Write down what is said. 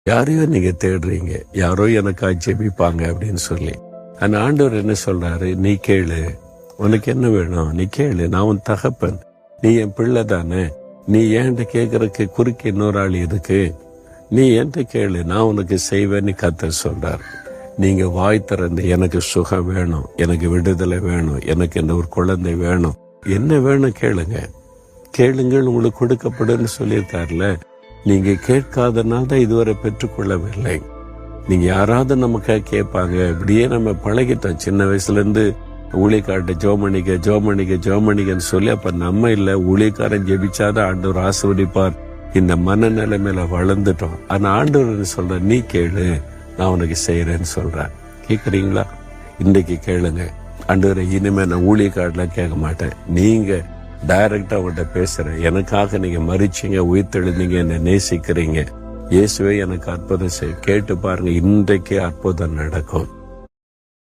யாரையோ நீங்க தேடுறீங்க, யாரோ எனக்காக ஜெபிப்பாங்க அப்படின்னு சொல்லி. ஆனா ஆண்டவர் என்ன சொல்றாரு, நீ கேளு, உனக்கு என்ன வேணும் நீ கேளு, நான் உன் தகப்பன், நீ என் பிள்ளை தானே, நீ ஏன்ட்ட கேட்கறதுக்கு குறுக்கு இன்னொரு ஆள் இருக்கு, நீ என்கிட்ட கேளு, நான் உனக்கு செய்வேன்னு கர்த்தர் சொல்றார். நீங்க வாய் திறந்து எனக்கு சுகம் வேணும், எனக்கு விடுதலை வேணும், எனக்கு இந்த ஒரு குழந்தை வேணும், என்ன வேணும் கேளுங்க, கேளுங்கள் உங்களுக்கு கொடுக்கப்படும் சொல்லியிருக்காருல. நீங்க கேட்காதனால தான் இதுவரை பெற்றுக்கொள்ளவில்லை. நீங்க யாராவது நமக்காக கேட்பாங்க, இப்படியே நம்ம பழகிட்டோம் சின்ன வயசுல இருந்து. ஊழியக்கார்ட்ட ஜோமணிக்கன்னு சொல்லி, அப்ப நம்ம இல்ல ஊழியக்காரன் ஜெபிச்சாதான் ஆண்டவர் ஆசீர்வதிப்பார், இந்த மனநிலைமையில வளர்ந்துட்டோம். ஆனா ஆண்டவர் சொல்ற, நீ கேளு, நான் உனக்கு செய்யறேன்னு சொல்றேன். கேக்குறீங்களா? இன்றைக்கு கேளுங்க. ஆண்டவரை, இனிமே நான் ஊழியக்காரலாம் கேட்க மாட்டேன், நீங்க டைரக்டா அவங்கள்ட்ட பேசுறேன், எனக்காக நீங்க மரிச்சீங்க, உயிர்த்தெழுந்தீங்க, என்னை நேசிக்கிறீங்க, இயேசுவே எனக்கு அற்புதம் செய், கேட்டு பாருங்க, இன்றைக்கே அற்புதம் நடக்கும்.